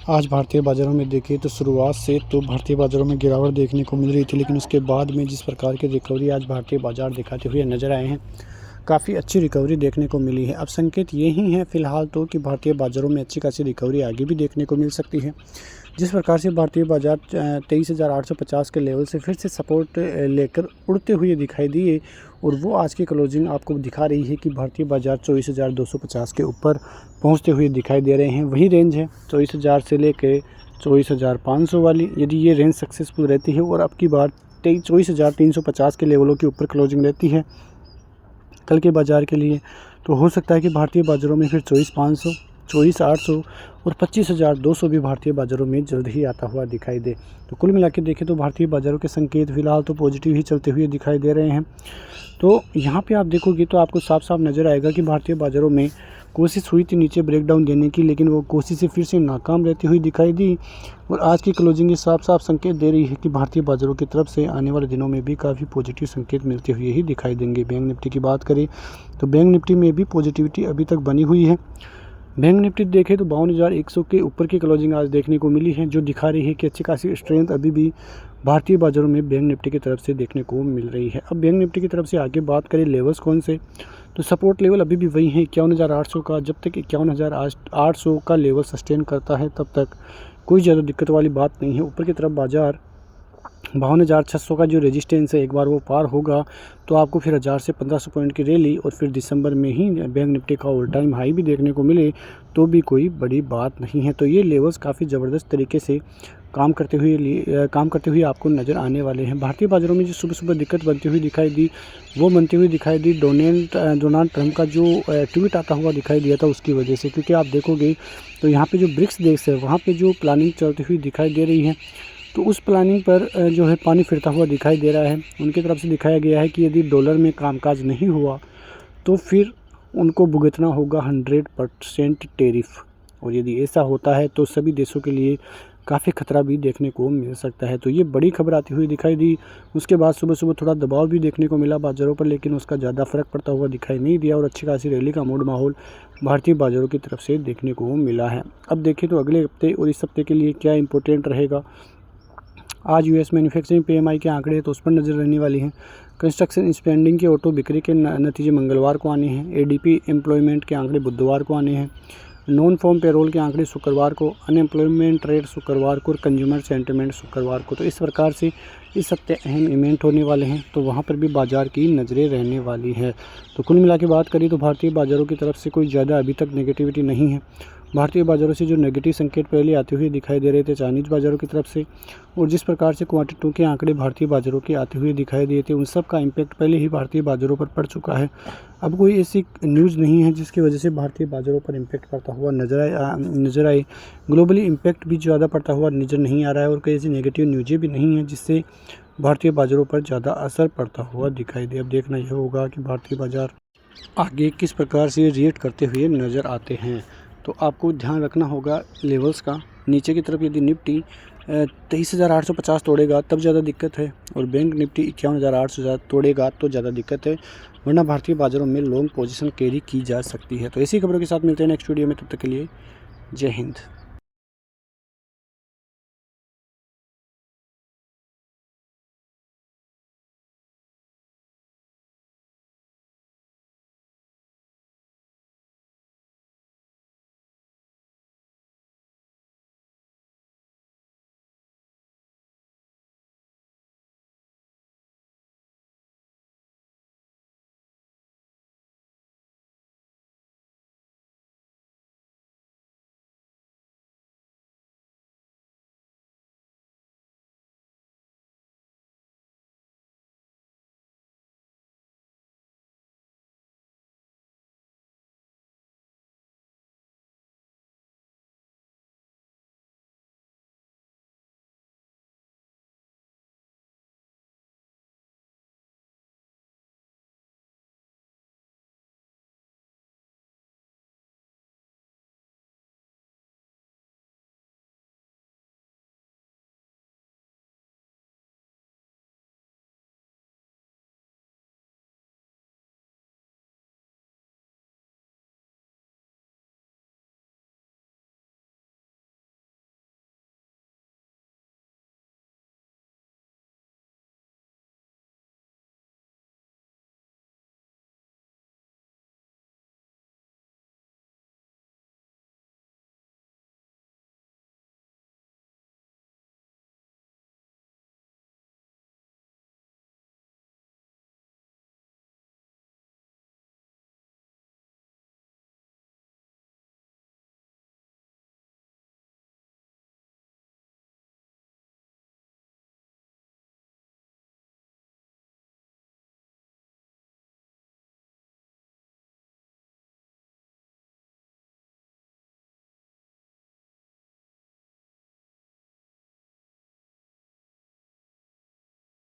आज भारतीय बाज़ारों में देखिए तो शुरुआत से तो भारतीय बाज़ारों में गिरावट देखने को मिल रही थी, लेकिन उसके बाद में जिस प्रकार की रिकवरी आज भारतीय बाज़ार दिखाते हुए नज़र आए हैं, काफ़ी अच्छी रिकवरी देखने को मिली है। अब संकेत यही हैं फ़िलहाल तो कि भारतीय बाज़ारों में अच्छी खासी रिकवरी आगे भी देखने को मिल सकती है। जिस प्रकार से भारतीय बाज़ार 23,850 के लेवल से फिर से सपोर्ट लेकर उड़ते हुए दिखाई दिए, और वो आज की क्लोजिंग आपको दिखा रही है कि भारतीय बाज़ार 24,250 के ऊपर पहुंचते हुए दिखाई दे रहे हैं। वही रेंज है 24,000 से लेकर 24,500 वाली। यदि ये रेंज सक्सेसफुल रहती है और अब की बार 24,350 के लेवलों के ऊपर क्लोजिंग रहती है कल के बाज़ार के लिए, तो हो सकता है कि भारतीय बाज़ारों में फिर 24,500, 24,800 और 25,200 भी भारतीय बाज़ारों में जल्द ही आता हुआ दिखाई दे। तो कुल मिला के देखें तो भारतीय बाज़ारों के संकेत फ़िलहाल तो पॉजिटिव ही चलते हुए दिखाई दे रहे हैं। तो यहाँ पे आप देखोगे तो आपको साफ साफ नज़र आएगा कि भारतीय बाज़ारों में कोशिश हुई थी नीचे ब्रेकडाउन देने की, लेकिन वो कोशिशें फिर से नाकाम रहती हुई दिखाई दी, और आज की क्लोजिंग ये साफ साफ संकेत दे रही है कि भारतीय बाज़ारों की तरफ से आने वाले दिनों में भी काफ़ी पॉजिटिव संकेत मिलते हुए ही दिखाई देंगे। बैंक निफ्टी की बात करें तो बैंक निफ्टी में भी पॉजिटिविटी अभी तक बनी हुई है। बैंक निफ्टी देखें तो 52,100 के ऊपर की क्लोजिंग आज देखने को मिली है, जो दिखा रही है कि अच्छी खासी स्ट्रेंथ अभी भी भारतीय बाज़ारों में बैंक निफ्टी की तरफ से देखने को मिल रही है। अब बैंक निफ्टी की तरफ से आगे बात करें लेवल्स कौन से, तो सपोर्ट लेवल अभी भी वही है 51,800 का। जब तक 51,800 का लेवल सस्टेन करता है तब तक कोई ज़्यादा दिक्कत वाली बात नहीं है। ऊपर की तरफ बाज़ार 52,600 का जो रेजिस्टेंस है, एक बार वो पार होगा तो आपको फिर 1000 से 1500 पॉइंट की रैली और फिर दिसंबर में ही बैंक निफ्टी का ऑल टाइम हाई भी देखने को मिले तो भी कोई बड़ी बात नहीं है। तो ये लेवल्स काफ़ी ज़बरदस्त तरीके से काम करते हुए आपको नज़र आने वाले हैं। भारतीय बाज़ारों में जो सुबह सुबह दिक्कत बनती हुई दिखाई दी, वो बनती हुई दिखाई दी डोनाल्ड ट्रंप का जो ट्वीट आता हुआ दिखाई दिया था उसकी वजह से। क्योंकि आप देखोगे तो यहाँ पे जो ब्रिक्स देश है वहाँ पे जो प्लानिंग चलती हुई दिखाई दे रही है, तो उस प्लानिंग पर जो है पानी फिरता हुआ दिखाई दे रहा है। उनकी तरफ से दिखाया गया है कि यदि डॉलर में कामकाज नहीं हुआ तो फिर उनको भुगतना होगा 100% टैरिफ, और यदि ऐसा होता है तो सभी देशों के लिए काफ़ी खतरा भी देखने को मिल सकता है। तो ये बड़ी खबर आती हुई दिखाई दी। उसके बाद सुबह सुबह थोड़ा दबाव भी देखने को मिला बाज़ारों पर, लेकिन उसका ज़्यादा फ़र्क पड़ता हुआ दिखाई नहीं दिया, और अच्छी खासी रैली का मूड माहौल भारतीय बाज़ारों की तरफ से देखने को मिला है। अब देखें तो अगले हफ्ते और इस हफ्ते के लिए क्या इंपॉर्टेंट रहेगा। आज यूएस मैन्युफैक्चरिंग पीएमआई के आंकड़े तो उस पर नज़र रहने वाली हैं। कंस्ट्रक्शन स्पेंडिंग के ऑटो बिक्री के नतीजे मंगलवार को आने हैं। एडीपी एम्प्लॉयमेंट के आंकड़े बुधवार को आने हैं। नॉन फॉर्म पेरोल के आंकड़े शुक्रवार को, अनएम्प्लॉयमेंट रेट शुक्रवार को और कंज्यूमर सेंटिमेंट शुक्रवार को। तो इस प्रकार से इस हफ्ते अहम इवेंट होने वाले हैं, तो वहाँ पर भी बाज़ार की नज़रें रहने वाली है। तो कुल मिला के बात करें तो भारतीय बाज़ारों की तरफ से कोई ज़्यादा अभी तक नेगेटिविटी नहीं है। भारतीय बाज़ारों से जो नेगेटिव संकेत पहले आते हुए दिखाई दे रहे थे चाइनीज़ बाज़ारों की तरफ से, और जिस प्रकार से क्वार्टर 2 के आंकड़े भारतीय बाज़ारों के आते हुए दिखाई दिए थे, उन सब का इम्पैक्ट पहले ही भारतीय बाज़ारों पर पड़ चुका है। अब कोई ऐसी न्यूज़ नहीं है जिसकी वजह से भारतीय बाज़ारों पर इम्पैक्ट पड़ता हुआ नज़र आए। ग्लोबली इम्पैक्ट भी ज़्यादा पड़ता हुआ नज़र नहीं आ रहा है, और कई ऐसी नेगेटिव न्यूज़ें भी नहीं हैं जिससे भारतीय बाज़ारों पर ज़्यादा असर पड़ता हुआ दिखाई दे। अब देखना यह होगा कि भारतीय बाज़ार आगे किस प्रकार से रिएक्ट करते हुए नज़र आते हैं। तो आपको ध्यान रखना होगा लेवल्स का। नीचे की तरफ यदि निफ्टी 23,850 तोड़ेगा तब ज़्यादा दिक्कत है, और बैंक निफ्टी 51,800 तोड़ेगा तो ज़्यादा दिक्कत है, वरना भारतीय बाज़ारों में लॉन्ग पोजीशन कैरी की जा सकती है। तो ऐसी खबरों के साथ मिलते हैं नेक्स्ट वीडियो में, तब तक के लिए जय हिंद।